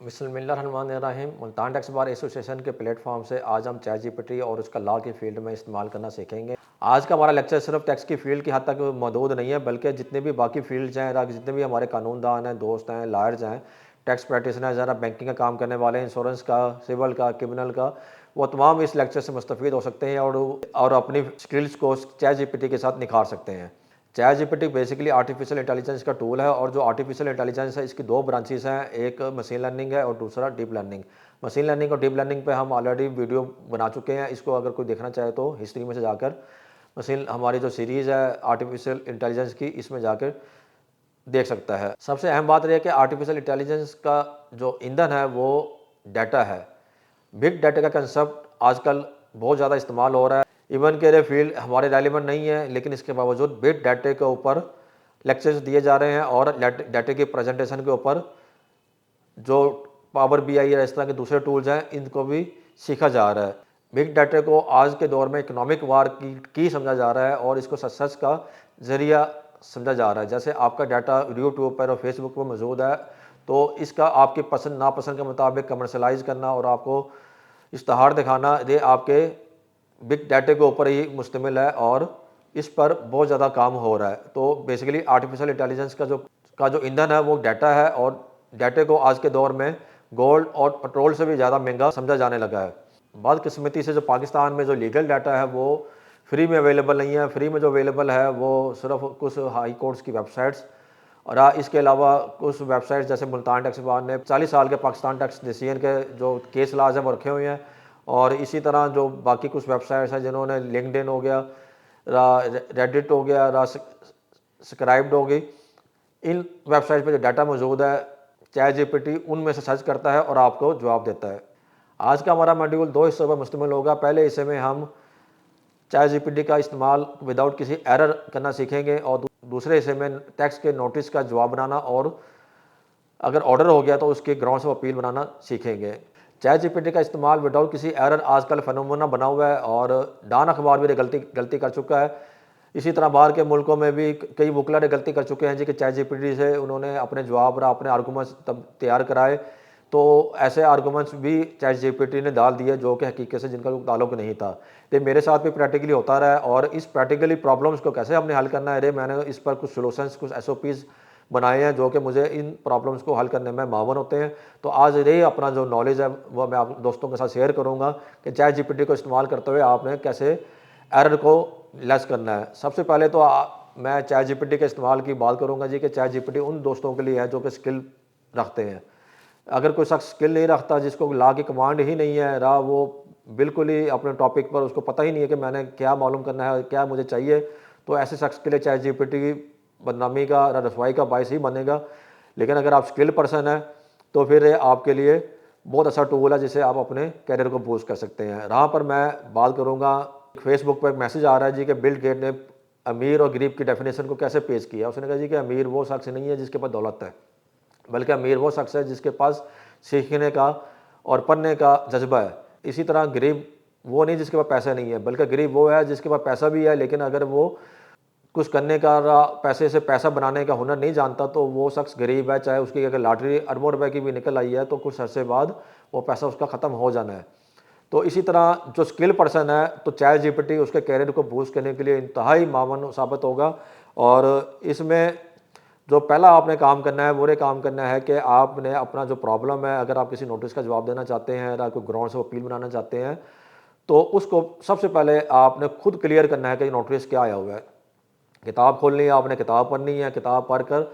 बिस्मिल्लाहिर्रहमानिर्रहीम। Multan tax bar association के platform से आज हम चैट जीपीटी और उसका लॉ की फील्ड में इस्तेमाल करना सीखेंगे। आज का हमारा लेक्चर सिर्फ टैक्स की फील्ड की हद तक महदूद नहीं है, बल्कि जितने भी बाकी फील्ड्स हैं, जितने भी हमारे कानूनदान हैं, दोस्त हैं, लॉयर्स हैं, टैक्स प्रैक्टिशनर्स हैं, बैंकिंग का काम करने वाले, इंश्योरेंस का, सिविल का, क्रिमिनल का, वो तमाम इस लेक्चर से मुस्तफ़ीद हो सकते हैं और अपनी स्किल्स को चैट जीपीटी के साथ निखार सकते हैं। Chat GPT basically artificial intelligence का टूल है, और जो आर्टिफिशियल इंटेलिजेंस है इसकी दो ब्रांचेस हैं, एक मशीन लर्निंग है और दूसरा डीप लर्निंग। मशीन लर्निंग और डीप लर्निंग पे हम ऑलरेडी वीडियो बना चुके हैं। इसको अगर कोई देखना चाहे तो हिस्ट्री में से जाकर मशीन हमारी जो सीरीज़ है आर्टिफिशियल इंटेलिजेंस की, इसमें जाकर देख सकता है। सबसे अहम बात यह है कि आर्टिफिशियल इंटेलिजेंस का जो ईंधन है वो डाटा है। बिग डाटा का कंसेप्ट आजकल बहुत ज़्यादा इस्तेमाल हो रहा है। इवन के ये फील्ड हमारे रेलिवेंट नहीं है, लेकिन इसके बावजूद बिग डाटे के ऊपर लेक्चर्स दिए जा रहे हैं और डाटे की प्रेजेंटेशन के ऊपर जो पावर बीआई या इस तरह के दूसरे टूल्स हैं इनको भी सीखा जा रहा है। बिग डाटे को आज के दौर में इकोनॉमिक वार की समझा जा रहा है और इसको सक्सेस का ज़रिया समझा जा रहा है। जैसे आपका डाटा यूट्यूब पर और फेसबुक पर मौजूद है, तो इसका आपकी पसंद नापसंद के मुताबिक कमर्शलाइज करना और आपको इश्तहार दिखाना, ये आपके बिग डाटे के ऊपर ही मुश्तमिल है और इस पर बहुत ज़्यादा काम हो रहा है। तो बेसिकली आर्टिफिशियल इंटेलिजेंस का जो ईंधन है वो डाटा है, और डाटे को आज के दौर में गोल्ड और पेट्रोल से भी ज़्यादा महंगा समझा जाने लगा है। बदकिस्मती से जो पाकिस्तान में जो लीगल डाटा है वो फ्री में अवेलेबल नहीं है। फ्री में जो अवेलेबल है वो सिर्फ कुछ हाई कोर्ट्स की वेबसाइट्स और इसके अलावा कुछ वेबसाइट्स जैसे मुल्तान टैक्स बार ने 40 साल के पाकिस्तान टैक्स डिसीजन के जो केस लाज हैं वो रखे हुए हैं। और इसी तरह जो बाकी कुछ वेबसाइट्स हैं जिन्होंने लिंक्डइन हो गया, रेडिट हो गया, सब्सक्राइब्ड हो गई, इन वेबसाइट पे जो डाटा मौजूद है चैट जीपीटी उनमें से सर्च करता है और आपको जवाब देता है। आज का हमारा मॉड्यूल दो हिस्सों पर मुश्तमिल होगा। पहले हिस्से में हम चैट जीपीटी का इस्तेमाल विदाउट किसी एरर करना सीखेंगे और दूसरे हिस्से में टैक्स के नोटिस का जवाब बनाना और अगर ऑर्डर हो गया तो उसके ग्राउंड्स ऑफ अपील बनाना सीखेंगे। चैट जीपीटी का इस्तेमाल विदाउट किसी एरर आजकल फिनोमेना बना हुआ है और डॉन अखबार भी गलती कर चुका है। इसी तरह बाहर के मुल्कों में भी कई वकला ने गलती कर चुके हैं जी कि चैट जीपीटी से उन्होंने अपने जवाब और अपने आर्गूमेंट्स तब तैयार कराए, तो ऐसे आर्गूमेंट्स भी चैट जीपीटी ने डाल दिए जो कि हकीकत से जिनका ताल्लुक नहीं था। तो मेरे साथ भी प्रैक्टिकली होता रहा है और इस प्रैक्टिकली प्रॉब्लम्स को कैसे हमने हल करना है, रे मैंने इस पर कुछ सोल्यूशंस, कुछ एसओपीज़ बनाए हैं जो कि मुझे इन प्रॉब्लम्स को हल करने में मावन होते हैं। तो आज ये अपना जो नॉलेज है वो मैं आप दोस्तों के साथ शेयर करूँगा कि चैट जीपीटी को इस्तेमाल करते हुए आपने कैसे एरर को लेस करना है। सबसे पहले तो मैं चैट जीपीटी के इस्तेमाल की बात करूँगा जी कि चैट जीपीटी उन दोस्तों के लिए है जो कि स्किल रखते हैं। अगर कोई शख्स स्किल नहीं रखता, जिसको लॉ की कमांड ही नहीं है, रहा वो बिल्कुल ही अपने टॉपिक पर उसको पता ही नहीं है कि मैंने क्या मालूम करना है, क्या मुझे चाहिए, तो ऐसे शख्स के लिए चैट जीपीटी बदनामी का, रसवाई का बायस ही बनेगा। लेकिन अगर आप स्किल पर्सन है तो फिर ये आपके लिए बहुत अच्छा टूल है जिससे आप अपने कैरियर को बूस्ट कर सकते हैं। यहाँ पर मैं बात करूँगा, फेसबुक पर एक मैसेज आ रहा है जी कि बिल गेट ने अमीर और गरीब की डेफिनेशन को कैसे पेश किया। उसने कहा जी कि अमीर वो शख्स नहीं है जिसके पास दौलत है, बल्कि अमीर वो शख्स है जिसके पास सीखने का और पढ़ने का जज्बा है। इसी तरह गरीब वो नहीं जिसके पास पैसा नहीं है, बल्कि गरीब वो है जिसके पास पैसा भी है लेकिन अगर वो कुछ करने का, पैसे से पैसा बनाने का हुनर नहीं जानता, तो वो शख्स गरीब है। चाहे उसकी अगर लॉटरी अरबों रुपए की भी निकल आई है तो कुछ अरसे बाद वो पैसा उसका ख़त्म हो जाना है। तो इसी तरह जो स्किल पर्सन है तो चैट जीपीटी उसके कैरियर को बूस्ट करने के लिए इंतहाई मावन साबित होगा। और इसमें जो पहला आपने काम करना है वो ये काम करना है कि आपने अपना जो प्रॉब्लम है, अगर आप किसी नोटिस का जवाब देना चाहते हैं या कोई ग्राउंड से अपील बनाना चाहते हैं, तो उसको सबसे पहले आपने खुद क्लियर करना है कि नोटिस क्या आया हुआ है। किताब खोलनी है, आपने किताब पढ़नी है, किताब पढ़कर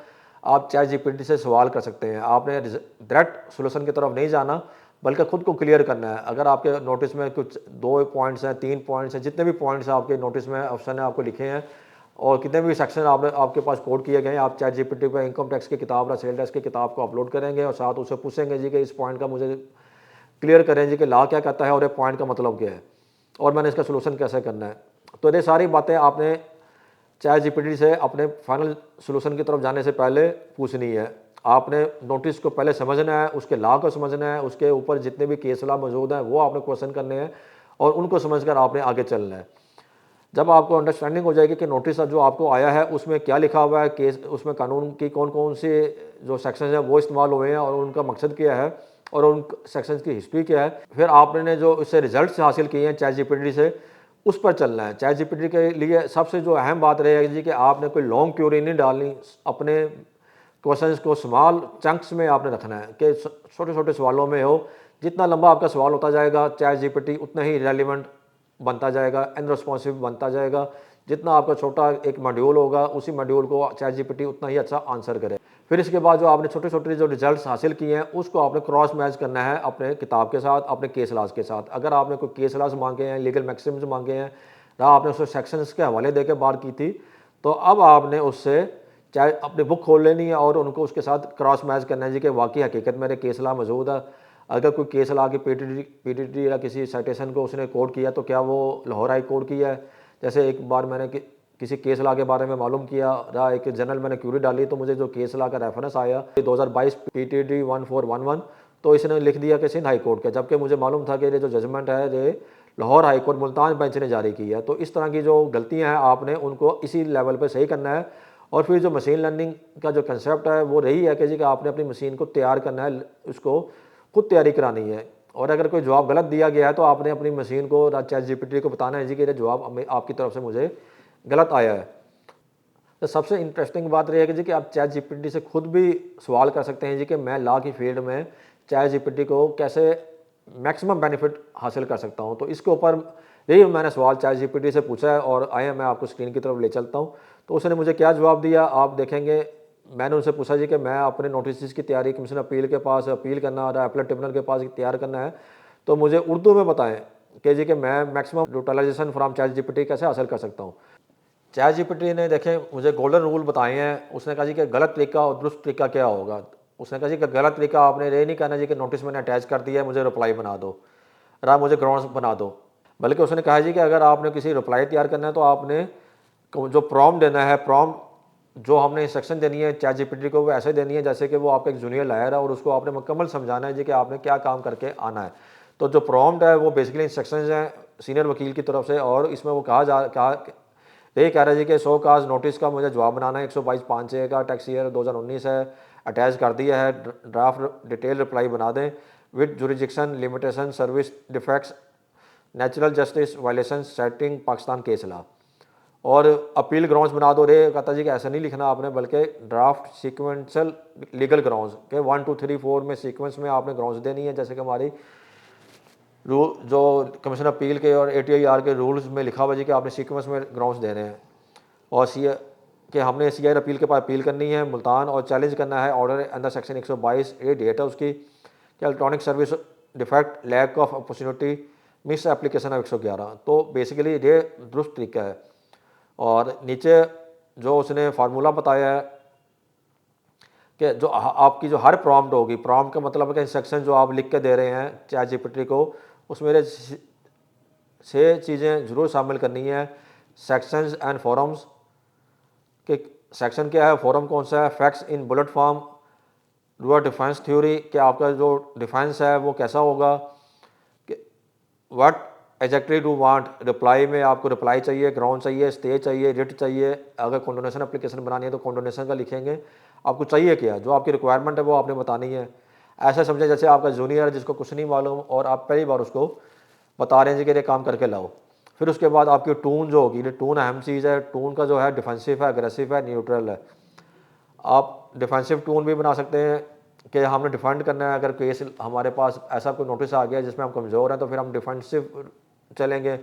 आप चैट जीपीटी से सवाल कर सकते हैं। आपने डायरेक्ट सोल्यूशन की तरफ नहीं जाना, बल्कि खुद को क्लियर करना है। अगर आपके नोटिस में कुछ 2 पॉइंट्स हैं, 3 पॉइंट्स हैं, जितने भी पॉइंट्स आपके नोटिस में ऑप्शन है आपको लिखे हैं और कितने भी सेक्शन आपके पास कोड किए गए हैं, आप चैट जीपीटी पर इनकम टैक्स की किताब या सेल टैक्स की किताब को अपलोड करेंगे और साथ उससे पूछेंगे जी कि इस पॉइंट का मुझे क्लियर करें जी कि लॉ क्या कहता है और ये पॉइंट का मतलब क्या है और मैंने इसका सोल्यूशन कैसे करना है। तो ये सारी बातें आपने चैट जीपीटी से अपने फाइनल सोल्यूशन की तरफ जाने से पहले पूछनी है। आपने नोटिस को पहले समझना है, उसके लॉ को समझना है, उसके ऊपर जितने भी केस लॉ मौजूद हैं वो आपने क्वेश्चन करने हैं और उनको समझकर आपने आगे चलना है। जब आपको अंडरस्टैंडिंग हो जाएगी कि नोटिस जो आपको आया है उसमें क्या लिखा हुआ है, केस उसमें कानून की कौन कौन से जो सेक्शन हैं वो इस्तेमाल हुए हैं और उनका मकसद क्या है, और उन सेक्शंस की हिस्ट्री क्या है, फिर आपने जो इससे रिजल्ट्स हासिल किए हैं चैट जीपीटी से, उस पर चलना है। चैट जीपीटी के लिए सबसे जो अहम बात रहेगी जी कि आपने कोई लॉन्ग क्यूरी नहीं डालनी, अपने क्वेश्चंस को स्मॉल चंक्स में आपने रखना है कि छोटे छोटे सवालों में हो। जितना लंबा आपका सवाल होता जाएगा चैट जीपीटी उतना ही रेलिवेंट बनता जाएगा एंड रिस्पॉन्सिव बनता जाएगा। जितना आपका छोटा एक मॉड्यूल होगा उसी मॉड्यूल को चैट जीपीटी उतना ही अच्छा आंसर करे। फिर इसके बाद जो आपने छोटे छोटे जो रिजल्ट्स हासिल किए हैं उसको आपने क्रॉस मैच करना है अपने किताब के साथ, अपने केस लॉज के साथ। अगर आपने कोई केस लॉज मांगे हैं, लीगल मैक्सिम्स मांगे हैं, या आपने उसको सेक्शंस के हवाले दे के बात की थी, तो अब आपने उससे चाहे अपनी बुक खोल लेनी है और उनको उसके साथ क्रॉस मैच करना है जी कि वाकई हकीकत मेरे केस लॉ मौजूद है। अगर कोई केस लॉ की पीटीटी या किसी साइटेशन को उसने कोड किया तो क्या वो लाहौर हाई कोर्ट की है। जैसे एक बार मैंने किसी केस लॉ के बारे में मालूम किया रहा, एक जनरल मैंने क्यूरी डाली तो मुझे जो केस लॉ का रेफरेंस आया 2022 पीटीडी 1411, तो इसने लिख दिया कि सिंध हाई कोर्ट का, जबकि मुझे मालूम था कि ये जो जजमेंट है ये Lahore high court Multan bench ने जारी की है। तो इस तरह की जो गलतियां हैं आपने उनको इसी लेवल पर सही करना है। और फिर जो मशीन लर्निंग का जो कंसेप्ट है वो रही है कि जी कि आपने अपनी मशीन को तैयार करना है, उसको खुद तैयारी करानी है। और अगर कोई जवाब गलत दिया गया है तो आपने अपनी मशीन को चैट जीपीटी को बताना है जी कि ये जवाब आपकी तरफ से मुझे गलत आया है। तो सबसे इंटरेस्टिंग बात यह है कि जी कि आप चैट जीपीटी से खुद भी सवाल कर सकते हैं जी कि मैं लॉ की फील्ड में चैट जीपीटी को कैसे मैक्सिमम बेनिफिट हासिल कर सकता हूं। तो इसके ऊपर यही मैंने सवाल चैट जीपीटी से पूछा है और आए मैं आपको स्क्रीन की तरफ ले चलता हूं। तो उसने मुझे क्या जवाब दिया आप देखेंगे। मैंने उनसे पूछा जी कि मैं अपने नोटिस की तैयारी कमीशन अपील के पास अपील करना और अपील ट्रिब्यूनल के पास तैयार करना है, तो मुझे उर्दू में बताएं कि जी कि मैं maximum utilization from ChatGPT कैसे हासिल कर सकता हूँ। चैट जीपीटी ने देखें मुझे गोल्डन रूल बताए हैं। उसने कहा जी कि गलत तरीका और दुरुस्त तरीका क्या होगा। उसने कहा जी कि गलत तरीका आपने ये नहीं कहना जी कि नोटिस मैंने अटैच कर दिया है मुझे रिप्लाई बना दो और आप मुझे ग्राउंड्स बना दो, बल्कि उसने कहा जी कि अगर आपने किसी रिप्लाई तैयार करना है तो आपने जो प्रॉम्प्ट देना है, प्रॉम्प्ट जो हमने इंस्ट्रक्शन देनी है चैट जीपीटी को वो ऐसे देनी है जैसे कि वो आपका एक जूनियर लायर है और उसको आपने मुकम्मल समझाना है जी कि आपने क्या काम करके आना है। तो जो प्रॉम्प्ट है वो बेसिकली इंस्ट्रक्शंस हैं सीनियर वकील की तरफ से, और इसमें वो यही कह रहा है जी कि 100 काज नोटिस का मुझे जवाब बनाना है 122(5)(6) का टैक्स ईयर 2019 है, अटैच कर दिया है, ड्राफ्ट डिटेल रिप्लाई बना दें with jurisdiction limitation service defects natural justice violation setting Pakistan case law, और अपील ग्राउंड्स बना दो। रे कहता जी कि ऐसा नहीं लिखना आपने, बल्कि ड्राफ्ट सीक्वेंशियल लीगल ग्राउंड्स के 1 2 3 4 में सीक्वेंस में आपने ग्राउंड्स देनी है, जैसे कि हमारी रूल जो कमीशन अपील के और ATIR के रूल्स में लिखा हुआ जी कि आपने सीक्वेंस में ग्राउंड्स देने हैं। और कि हमने CIR अपील के पास अपील करनी है मुल्तान और चैलेंज करना है ऑर्डर अंडर सेक्शन 122 ये डेट है उसकी कि electronic service defect lack of opportunity miss application of 111। तो बेसिकली ये दुरुस्त तरीका है। और नीचे जो उसने फार्मूला बताया है कि जो आपकी जो हर प्रॉम्प्ट होगी, प्रॉम्प्ट का मतलब है कि इंस्ट्रक्शन जो आप लिख के दे रहे हैं चैट जीपीटी को, उसमें 6 चीज़ें ज़रूर शामिल करनी है। सेक्शंस एंड फॉरम्स कि सेक्शन क्या है, फॉरम कौन सा है, फैक्ट्स इन बुलेट फॉर्म, रूआ डिफेंस थ्योरी कि आपका जो डिफेंस है वो कैसा होगा, कि what exactly do want, reply में आपको रिप्लाई चाहिए, ग्राउंड चाहिए, स्टे चाहिए, रिट चाहिए। अगर कॉन्डोनेशन एप्लीकेशन बनानी है तो कॉन्डोनेशन का लिखेंगे, आपको चाहिए क्या, जो आपकी रिक्वायरमेंट है वो आपने बतानी है। ऐसा समझे जैसे आपका जूनियर है जिसको कुछ नहीं मालूम और आप पहली बार उसको बता रहे हैं जी कि ये काम करके लाओ। फिर उसके बाद आपकी टून जो होगी, टून अहम चीज़ है। टून का जो है डिफेंसिव है, अग्रेसिव है, न्यूट्रल है। आप डिफेंसिव टून भी बना सकते हैं कि हमने डिफेंड करना है। अगर केस हमारे पास ऐसा कोई नोटिस आ गया जिसमें हम कमज़ोर हैं तो फिर हम डिफेंसिव चलेंगे।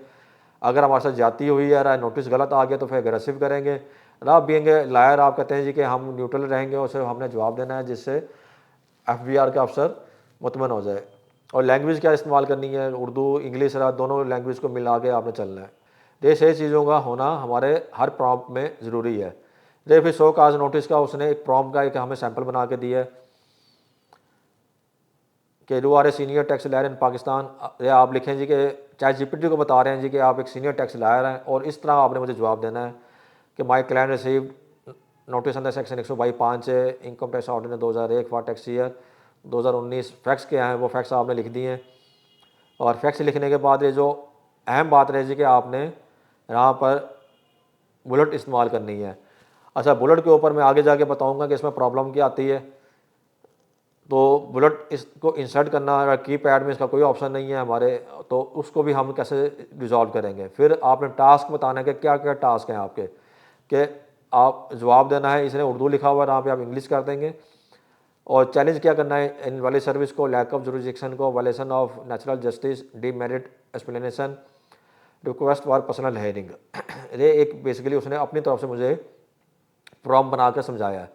अगर हमारे साथ जाती हुई है, नोटिस गलत आ गया तो फिर अग्रेसिव करेंगे। ना बीइंग लायर आप कहते हैं जी कि हम न्यूट्रल रहेंगे और सिर्फ हमने जवाब देना है जिससे FBR का अफसर मुतमन हो जाए। और लैंग्वेज क्या इस्तेमाल करनी है, उर्दू इंग्लिश दोनों लैंग्वेज को मिला के आपने चलना है। ये सही चीज़ों का होना हमारे हर प्रॉम्प्ट में ज़रूरी है। ये फिर 100 काज नोटिस का उसने एक प्रॉम्प्ट का एक हमें सैंपल बना के दिया है कि you are a senior tax lawyer in Pakistan. या आप लिखें जी कि चैट जीपीटी को बता रहे हैं जी कि आप एक सीनियर टैक्स लायर हैं और इस तरह आपने मुझे जवाब देना है कि my client received notice under section 122(5) income tax ordinance 2001 for tax year 2019। Facts क्या हैं वो फैक्ट्स आपने लिख दिए हैं। और फैक्ट्स लिखने के बाद ये जो अहम बात रहे जी कि आपने यहाँ पर बुलेट इस्तेमाल करनी है। अच्छा, बुलेट के ऊपर मैं आगे जाके बताऊँगा कि इसमें प्रॉब्लम क्या आती है। तो बुलेट इसको इंसर्ट करना, की पैड में इसका कोई ऑप्शन नहीं है हमारे, तो उसको भी हम कैसे रिजॉल्व करेंगे। फिर आपने टास्क बताना है कि क्या क्या टास्क हैं आपके, कि आप जवाब देना है, इसने उर्दू लिखा हुआ है, यहाँ पे आप इंग्लिश कर देंगे। और चैलेंज क्या करना है, इन वाली सर्विस को, लैक ऑफ जुरिडिक्शन को, violation of natural justice, demerit explanation, request for personal hearing. ये एक बेसिकली उसने अपनी तरफ से मुझे प्रॉम्प्ट बना कर समझाया है।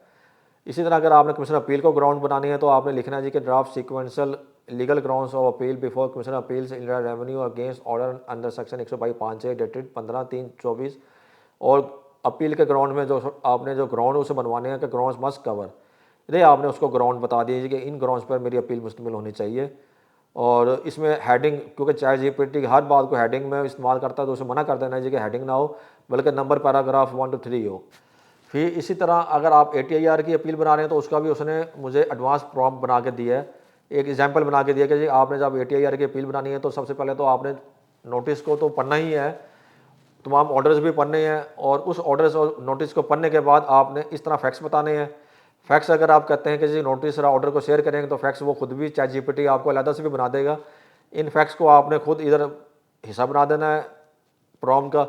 इसी तरह अगर आपने कमीशन अपील को ग्राउंड बनानी है तो आपने लिखना है जी कि draft sequential legal grounds of appeal before commission appeals Indian revenue against order under section 122(5)(a) dated 15/3/24। और अपील के ग्राउंड में जो आपने जो ग्राउंड उसे बनवाने हैं कि ग्राउंड्स मस्ट कवर, ये आपने उसको ग्राउंड बता दीजिए कि इन ग्राउंड्स पर मेरी अपील मुश्तमिल होनी चाहिए। और इसमें हेडिंग, क्योंकि चैट जीपीटी हर बात को हेडिंग में इस्तेमाल करता है, तो उसे मना कर देना चाहिए कि हेडिंग ना हो, बल्कि नंबर पैराग्राफ 1 to 3 हो। फिर इसी तरह अगर आप ATIR की अपील बना रहे हैं तो उसका भी उसने मुझे एडवांस प्रॉम्प्ट बना के दिया है, एक एग्जांपल बना के दिया कि जी आपने जब ATIR की अपील बनानी है तो सबसे पहले तो आपने नोटिस को तो पढ़ना ही है, तमाम ऑर्डर्स भी पढ़ने हैं, और उस ऑर्डर्स और नोटिस को पढ़ने के बाद आपने इस तरह फैक्ट्स बताने हैं। फैक्ट्स अगर आप कहते हैं कि जी नोटिस और ऑर्डर को शेयर करेंगे तो फैक्ट्स वो खुद भी चैट जीपीटी आपको अलग से भी बना देगा। इन फैक्ट्स को आपने खुद इधर हिस्सा बना देना है प्रॉम्प्ट का।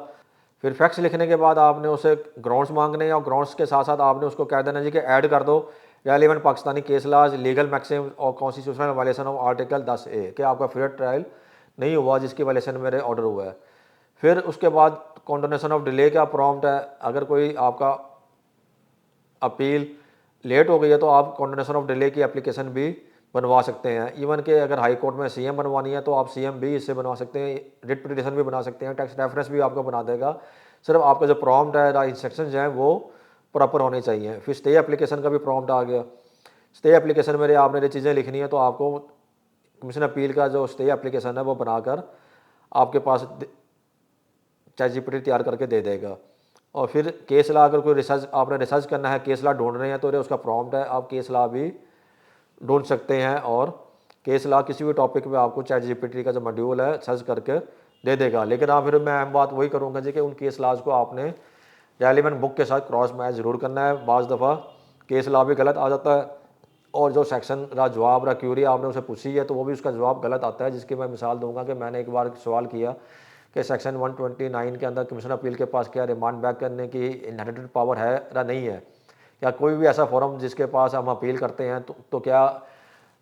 फिर फैक्ट्स लिखने के बाद आपने उसे ग्राउंड्स मांगने हैं, और ग्राउंड्स के साथ साथ आपने उसको कह देना जी कि ऐड कर दो रेलिवेंट पाकिस्तानी केस लाज, लीगल मैक्सिम और constitutional violation of article 10A कि आपका फेयर ट्रायल नहीं हुआ जिसकी वायलेशन मेरे ऑर्डर हुआ है। फिर उसके बाद कॉन्डोनेशन ऑफ डिले का प्रॉम्प्ट है, अगर कोई आपका अपील लेट हो गई है तो आप कॉन्डोनेशन ऑफ डिले की एप्लीकेशन भी बनवा सकते हैं। इवन के अगर हाई कोर्ट में CM बनवानी है तो आप CM भी इससे बनवा सकते हैं, रिट पिटिशन भी बना सकते हैं, टैक्स रेफरेंस भी आपको बना देगा। सिर्फ आपका जो प्रॉम्प्ट है, इंस्ट्रक्शंस हैं वो प्रॉपर होने चाहिए। फिर स्टे एप्लीकेशन का भी प्रॉम्प्ट आ गया। स्टे एप्लीकेशन में आपने ये चीज़ें लिखनी है तो आपको कमीशन अपील का जो स्टे एप्लीकेशन है वो बनाकर आपके पास चैट जीपीटी तैयार करके दे देगा। और फिर केस ला, अगर कोई रिसर्च आपने रिसर्च करना है, केस ला ढूंढ रहे हैं तो उसका प्रॉम्प्ट है, आप केस ला भी ढूंढ सकते हैं। और केस ला किसी भी टॉपिक में आपको चैट जीपीटी का जो मॉड्यूल है सर्च करके दे देगा। लेकिन हाँ, फिर मैं अहम बात वही करूँगा जी कि उन केस लाज को आपने रेलिवेंट बुक के साथ क्रॉस मैच ज़रूर करना है। बाज़ दफ़ा केस ला भी गलत आ जाता है, और जो सेक्शन रहा जवाब रहा क्यूरी आपने उसे पूछी है तो वो भी उसका जवाब गलत आता है। जिसकी मैं मिसाल दूंगा कि मैंने एक बार सवाल किया कि सेक्शन 129 के अंदर कमीशन अपील के पास क्या रिमांड बैक करने की इनहेरिटेड पावर है या नहीं है, या कोई भी ऐसा फोरम जिसके पास हम अपील करते हैं तो क्या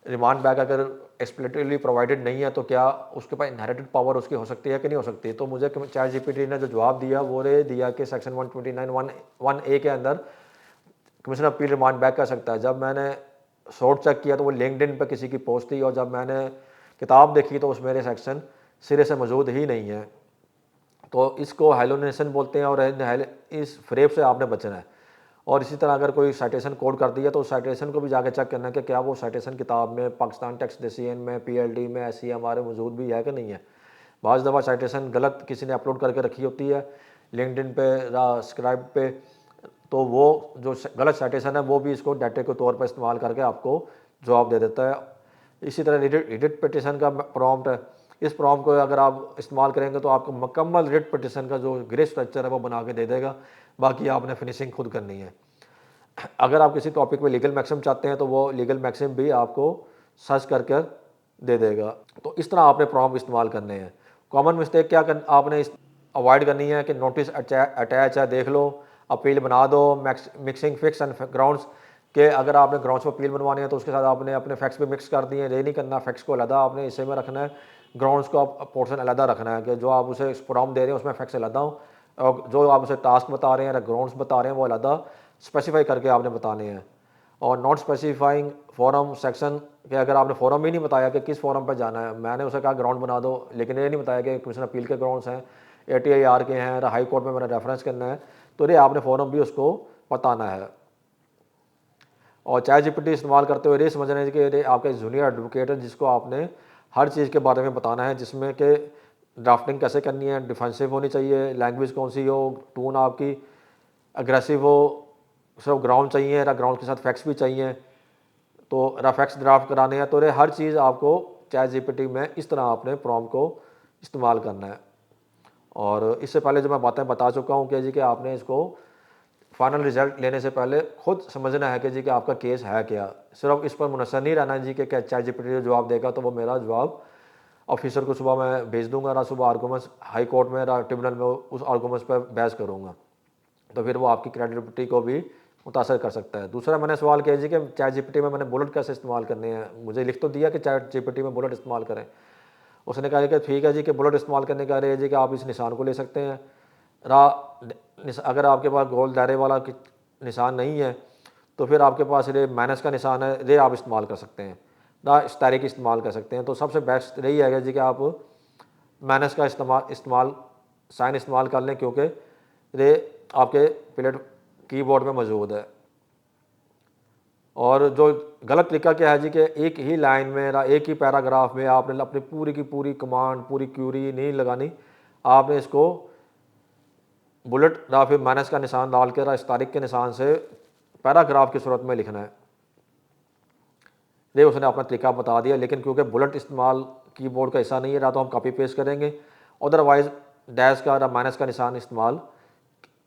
रिमांड बैक अगर एक्सप्लेटिवली प्रोवाइडेड नहीं है तो क्या उसके पास इनहेरिटेड पावर उसकी हो सकती है कि नहीं हो सकती। तो मुझे चैट जीपीटी ने जो जवाब दिया वो ये दिया कि सेक्शन 129(1)(a) के अंदर कमीशन अपील रिमांड बैक कर सकता है। जब मैंने शॉर्ट चेक किया तो वो लिंक्डइन पर किसी की पोस्ट थी, और जब मैंने किताब देखी तो उसमें सेक्शन सिरे से मौजूद ही नहीं है। तो इसको हाइलोनेशन बोलते हैं, और इस फ्रेब से आपने बचना है। और इसी तरह अगर कोई साइटेशन कोड कर दिया तो उस साइटेशन को भी जाके चेक करना है कि क्या वो साइटेशन किताब में, पाकिस्तान टेक्स्ट डेसियन में, PLD में, SCMR में मौजूद भी है कि नहीं है। बाज़ दफ़ा साइटेशन गलत किसी ने अपलोड करके रखी होती है लिंक्डइन पे या स्क्राइब पे, तो वो जो गलत साइटेशन है वो भी इसको डाटे के तौर पर इस्तेमाल करके आपको जवाब दे देता है। इसी तरह रिट पिटिशन का प्रॉम्प्ट है, इस प्रॉम्प्ट को अगर आप इस्तेमाल करेंगे तो आपको मुकम्मल रिट पिटिशन का जो ग्रे स्ट्रक्चर है वो बना के दे देगा। बाकी आपने फिनिशिंग खुद करनी है। अगर आप किसी टॉपिक में लीगल मैक्सिम चाहते हैं तो वो लीगल मैक्सिम भी आपको सर्च कर कर दे देगा। तो इस तरह आपने प्रॉम्प्ट इस्तेमाल करने हैं। कॉमन मिस्टेक क्या आपने अवॉइड करनी है कि नोटिस अटैच है देख लो, अपील बना दो, मिक्सिंग फिक्स एंड ग्राउंड्स के अगर आपने ग्राउंड्स पर अपील बनवानी है तो उसके साथ आपने अपने फैक्ट्स भी मिक्स कर दिए। ये नहीं करना, फैक्ट्स को अलग आपने हिस्से में रखना है, ग्राउंड्स को पोर्शन अलग रखना है कि जो आप उसे प्रॉम्प्ट दे रहे हैं उसमें फैक्ट्स अलग हो, और जो आप उसे टास्क बता रहे हैं, ग्राउंड्स बता रहे हैं, वो अलग स्पेसिफाई करके आपने बताने हैं। और नॉट स्पेसिफाइंग फोरम सेक्शन के अगर आपने फोरम ही नहीं बताया कि किस फोरम पर जाना है, मैंने उसे कहा ग्राउंड बना दो, लेकिन ये नहीं बताया कि कमीशन अपील के ग्राउंड्स हैं, ATIR के हैं, हाई कोर्ट में मैंने रेफरेंस करना है, तो ये आपने फोरम भी उसको बताना है। और चैट जीपीटी इस्तेमाल करते हुए ये समझना है कि ये आपका जूनियर एडवोकेट है जिसको आपने हर चीज़ के बारे में बताना है, जिसमें कि ड्राफ्टिंग कैसे करनी है, डिफेंसिव होनी चाहिए, लैंग्वेज कौन सी हो, टून आपकी अग्रेसिव हो, सिर्फ ग्राउंड चाहिए या ग्राउंड के साथ फैक्ट्स भी चाहिए, तो फैक्ट्स ड्राफ्ट कराने हैं। तो ये हर चीज़ आपको चैट जीपीटी में इस तरह आपने प्रॉम्प्ट को इस्तेमाल करना है। और इससे पहले जो मैं बातें बता चुका हूँ कि जी कि आपने इसको फाइनल रिजल्ट लेने से पहले खुद समझना है कि जी कि आपका केस है क्या। सिर्फ इस पर मुनसर नहीं रहना जी कि क्या चैट जीपीटी जो जवाब देगा तो वो मेरा जवाब ऑफिसर को सुबह मैं भेज दूंगा, ना सुबह आर्गूमेंट्स हाई कोर्ट में ना ट्रिब्यूनल में उस आर्गूमेंट्स पर बहस करूंगा, तो फिर वो आपकी क्रेडिबिलिटी को भी मुतासर कर सकता है। दूसरा मैंने सवाल किया जी कि चैट जीपीटी में मैंने बुलेट कैसे इस्तेमाल करने हैं, मुझे लिख तो दिया कि चैट जीपीटी में बुलेट इस्तेमाल करें। उसने कहा कि ठीक है जी कि बुलेट इस्तेमाल करने का रहे जी कि आप इस निशान को ले सकते हैं। अगर आपके पास गोल दायरे वाला निशान नहीं है तो फिर आपके पास रे माइनस का निशान है, रे आप इस्तेमाल कर सकते हैं, ना इस्तारे की इस्तेमाल कर सकते हैं। तो सबसे बेस्ट यही है जी कि आप माइनस का इस्तेमाल साइन इस्तेमाल कर लें, क्योंकि रे आपके प्लेट कीबोर्ड में मौजूद है। और जो गलत तरीका क्या है जी कि एक ही लाइन में या एक ही पैराग्राफ में आपने अपनी पूरी की पूरी कमांड, पूरी क्यूरी नहीं लगानी। आपने इसको बुलेट या फिर माइनस का निशान डाल कर इस तारीख के निशान से पैराग्राफ की सूरत में लिखना है। ये उसने अपना तरीका बता दिया, लेकिन क्योंकि बुलेट इस्तेमाल कीबोर्ड का हिस्सा नहीं है, ना तो हम कॉपी पेस्ट करेंगे, अदरवाइज डैश का या माइनस का निशान इस्तेमाल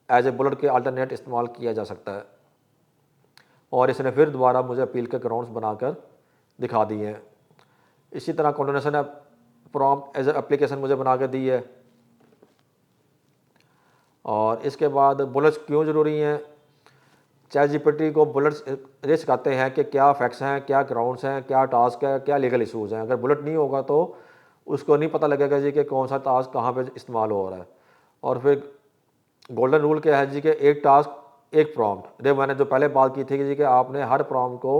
एज ए बुलेट के अल्टरनेट इस्तेमाल किया जा सकता है। और इसने फिर दोबारा मुझे अपील के ग्राउंड्स बनाकर दिखा दिए हैं। इसी तरह कॉन्डोनेशन ने प्रॉम्प्ट एज ए एप्लीकेशन मुझे बना कर दी है। और इसके बाद बुलेट्स क्यों ज़रूरी हैं, चैट जीपीटी को बुलेट्स ये सिखाते हैं कि क्या फैक्ट्स हैं, क्या ग्राउंड्स हैं, क्या टास्क है, क्या लीगल इशूज़ हैं। अगर बुलेट नहीं होगा तो उसको नहीं पता लगेगा जी कि कौन सा टास्क कहाँ पे इस्तेमाल हो रहा है। और फिर गोल्डन रूल क्या है जी कि एक टास्क एक प्रॉम्प्ट। ये मैंने जो पहले बात की थी कि जी कि आपने हर प्रॉम्प्ट को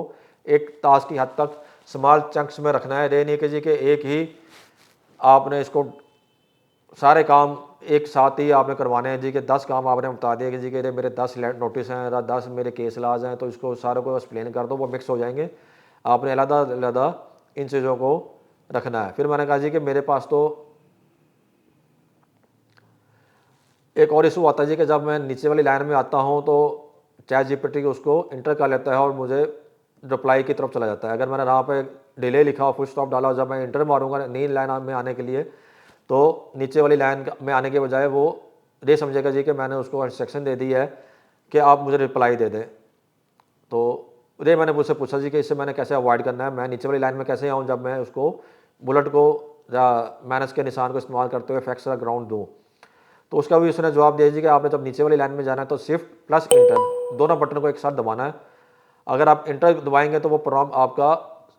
एक टास्क की हद तक स्मॉल चंक्स में रखना है। ये नहीं कि जी कि एक ही आपने इसको सारे काम एक साथ ही आपने करवाने हैं जी कि 10 काम आपने बता दिए कि जी कि मेरे 10 नोटिस हैं या 10 मेरे केस लाज हैं, तो इसको सारों को एक्सप्लेन कर दो, वो मिक्स हो जाएंगे। आपने अलग-अलग इन चीज़ों को रखना है। फिर मैंने कहा जी कि मेरे पास तो एक और इशू आता है जी कि जब मैं नीचे वाली लाइन में आता हूँ तो चैट जीपीटी उसको इंटर कर लेता है और मुझे रिप्लाई की तरफ चला जाता है। अगर मैंने यहाँ पे डिले लिखा, फुल स्टॉप डाला, जब मैं इंटर मारूंगा नई लाइन में आने के लिए, तो नीचे वाली लाइन में आने के बजाय वो ये समझेगा जी कि मैंने उसको इंस्ट्रक्शन दे दी है कि आप मुझे रिप्लाई दे दें। तो ये मैंने मुझसे पूछा जी कि इससे मैंने कैसे अवॉइड करना है, मैं नीचे वाली लाइन में कैसे आऊँ जब मैं उसको बुलेट को या माइनस के निशान को इस्तेमाल करते हुए फैक्स का ग्राउंड दूँ। तो उसका भी उसने जवाब दिया जी कि आपने जब नीचे वाली लाइन में जाना है तो शिफ्ट प्लस इंटर दोनों बटन को एक साथ दबाना है। अगर आप इंटर दबाएंगे तो वो प्रॉम्प्ट आपका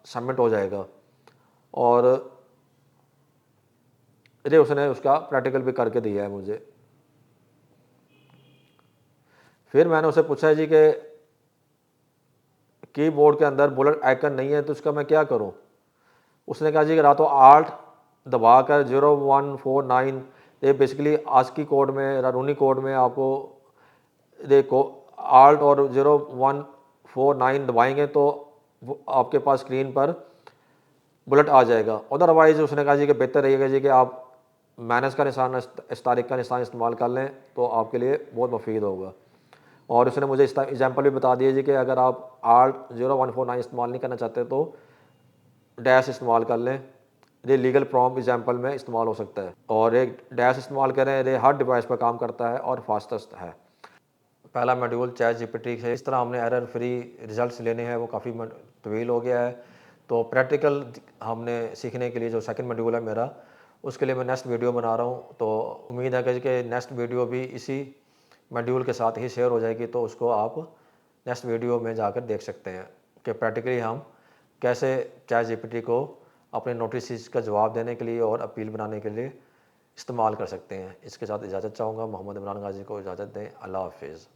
सबमिट हो जाएगा। और ये उसने उसका प्रैक्टिकल भी करके दिया है मुझे। फिर मैंने उससे पूछा है जी कि कीबोर्ड के अंदर बुलेट आइकन नहीं है तो उसका मैं क्या करूं। उसने कहा जी कि रातों आल्ट दबा कर 0149, ये बेसिकली आस्की कोड में या रूनी कोड में आपको देखो आल्ट और 0149 दबाएंगे तो आपके पास स्क्रीन पर बुलेट आ जाएगा। अदरवाइज उसने कहा जी कि बेहतर रहेगा जी कि आप माइनस का निशान इस तारीख का निशान इस्तेमाल कर लें तो आपके लिए बहुत मुफीद होगा। और उसने मुझे इस एग्जाम्पल भी बता दिया जी कि अगर आप आल्ट 0149 इस्तेमाल नहीं करना चाहते तो डैश इस्तेमाल कर लें। ये लीगल प्रॉम्प्ट एग्जाम्पल में इस्तेमाल हो सकता है। और एक डैश इस्तेमाल करें, ये हर डिवाइस पर काम करता है और फास्टेस्ट है। पहला मॉड्यूल चैट जीपीटी से इस तरह हमने एरर फ्री रिजल्ट्स लेने हैं, वो काफ़ी तवील हो गया है। तो प्रैक्टिकल हमने सीखने के लिए जो सेकंड मॉड्यूल है मेरा, उसके लिए मैं नेक्स्ट वीडियो बना रहा हूँ। तो उम्मीद है कि नेक्स्ट वीडियो भी इसी मॉड्यूल के साथ ही शेयर हो जाएगी, तो उसको आप नेक्स्ट वीडियो में जाकर देख सकते हैं कि प्रैक्टिकली हम कैसे चैट जीपीटी को अपने नोटिस का जवाब देने के लिए और अपील बनाने के लिए इस्तेमाल कर सकते हैं। इसके साथ इजाज़त चाहूँगा। मोहम्मद इमरान गाजी को इजाज़त दें। अल्लाह हाफिज़।